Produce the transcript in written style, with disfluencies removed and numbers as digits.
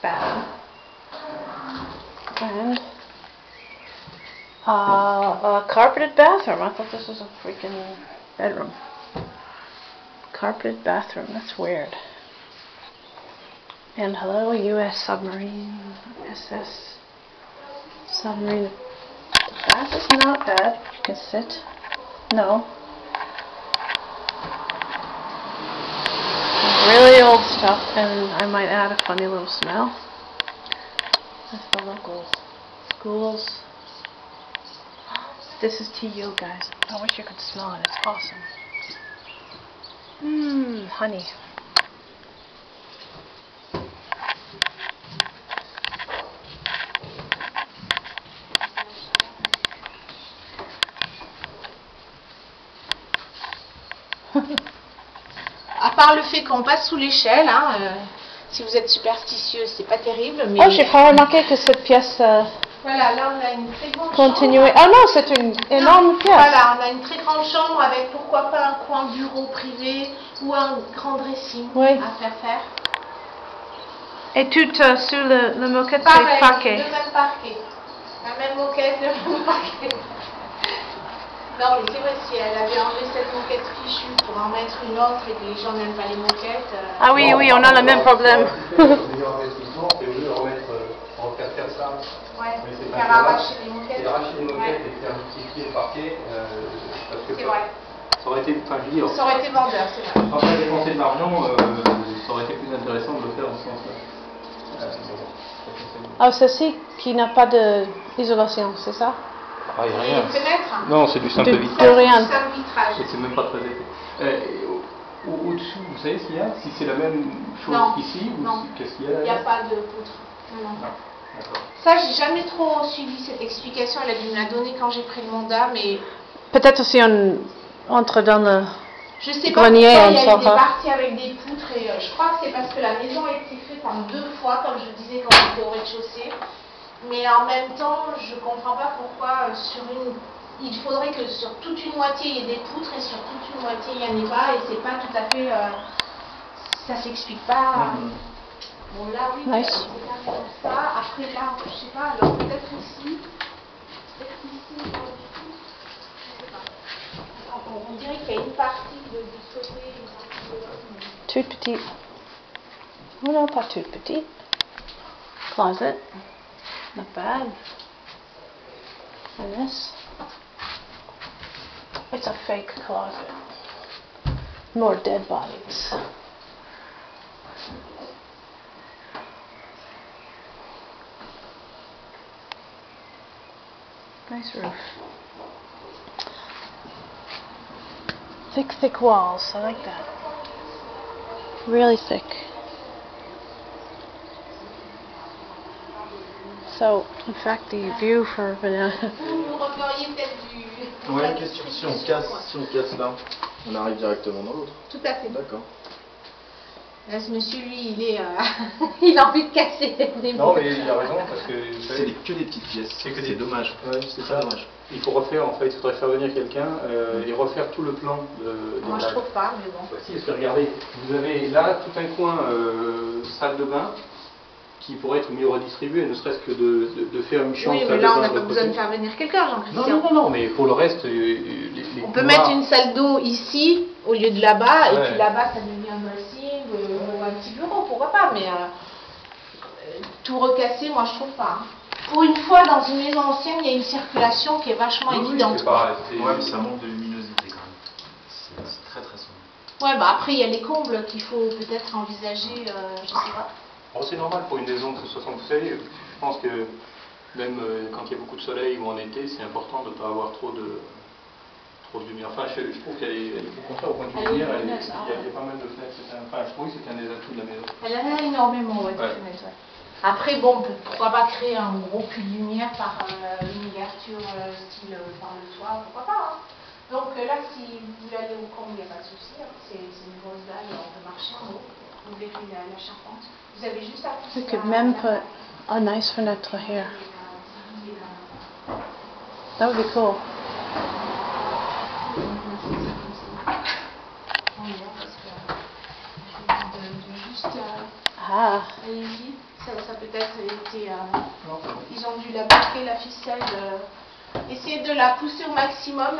bathroom. And a carpeted bathroom. I thought this was a freaking bedroom. Carpeted bathroom. That's weird. And hello, U.S. submarine. SS submarine. The bath is not bad. You can sit. No. Really old stuff, and I might add a funny little smell. That's the local schools. This is TU, guys. I wish you could smell it. It's awesome. Honey. À part le fait qu'on passe sous l'échelle, hein, si vous êtes superstitieux, c'est pas terrible. Mais... Oh, j'ai pas remarqué que cette pièce voilà, là on a une très grande continuait. chambre. Ah non, c'est une énorme pièce. Voilà, on a une très grande chambre avec pourquoi pas un coin bureau privé ou un grand dressing à faire. Et tout sur le moquette, pareil, c'est parquet. Le même parquet. La même moquette, le même parquet. Non, mais c'est vrai, si elle avait enlevé cette moquette fichue pour en mettre une autre et que les gens n'aiment pas les moquettes... Ah oui, oui, on a le même problème. Refaire ça. Ouais, faire arracher les moquettes. Arracher les moquettes et faire justifier le parquet. Parce que c'est vrai. Ça aurait été, enfin, je veux dire, ça aurait été vendeur, c'est vrai. Après dépenser de l'argent, ça aurait été plus intéressant de le faire dans ce sens-là. Ah, ceci qui n'a pas d'isolation, c'est ça? Ah, il n'y a rien. Une fenêtre? Non, c'est du simple vitrage. De rien. C'est un vitrage. C'est même pas très épais. Au-dessous, vous savez s'il y a? Si c'est la même chose qu'ici? Non. Qu'est-ce qu'il y a? Il n'y a pas de poutre. Non. Ça, j'ai jamais trop suivi cette explication. Elle a dû me la donner quand j'ai pris le mandat, mais... Peut-être si on entre dans le je sais pas grenier, pourquoi il y a eu saura. des parties avec des poutres et je crois que c'est parce que la maison a été faite en 2 fois, comme je disais quand j'étais au rez-de-chaussée. Mais en même temps, je comprends pas pourquoi il faudrait que sur toute une moitié il y ait des poutres et sur toute une moitié il n'y en ait pas, et c'est pas tout à fait... ça s'explique pas. Bon là oui, nice. C'est comme ça. Après là, je sais pas, alors peut-être ici, je sais pas. On dirait qu'il y a une partie de ce côté, une partie de l'autre. Toute petite. Oh non, pas toute petite. Closet. Not bad. And this. It's a fake closet. More dead bodies. Nice roof. Thick walls. I like that. Really thick. So, in fact, the view for Vanilla. Vous reviendriez peut-être du... Ouais, question. Si on casse là, on arrive directement dans l'autre. Tout à fait. D'accord. Là, ce monsieur, lui, il a envie de casser des Non, mais il a raison, parce que c'est que des petites pièces. C'est dommage. Ouais, c'est ça. Dommage. Il faut refaire, en fait, il faudrait faire venir quelqu'un et refaire tout le plan des moi, je trouve pas, mais bon. Bah, si, parce que regardez, vous avez là tout un coin salle de bain qui pourrait être mieux redistribué, ne serait-ce que de faire une chambre. Oui, mais là, on n'a pas besoin de faire venir quelqu'un, Jean-Christian. Non, mais pour le reste, on peut mettre une salle d'eau ici au lieu de là-bas, et puis là-bas, ça devient un dressing ou un petit bureau, pourquoi pas, mais tout recasser, moi, je trouve pas. Pour une fois, dans une maison ancienne, il y a une circulation qui est vachement évidente. Ouais, mais ça manque de luminosité quand même. C'est très sombre. Ouais, bah après, il y a les combles qu'il faut peut-être envisager, je sais pas. Oh, c'est normal pour une maison de 60, vous savez, je pense que même quand il y a beaucoup de soleil ou en été, c'est important de ne pas avoir trop de lumière. Enfin, je trouve qu'elle est, au contraire, au point de vue lumière, il y a pas mal de fenêtres. Enfin, je trouve que c'est un des atouts de la maison. Elle a énormément, de fenêtres, ouais. Après, bon, pourquoi pas créer un gros puits de lumière par une ouverture style par le toit, pourquoi pas, hein. Donc là, si vous voulez aller au comble, il n'y a pas de souci, hein. C'est une grosse dalle, on peut marcher en haut. Vous verrez la charpente. Vous avez juste à pousser. We could même put a nice fenêtre here. That would be cool. Juste Ah. aller vite. Ça peut-être été... Non, c'est bon. ils ont dû la boucler, la ficelle. Essayer de la pousser au maximum.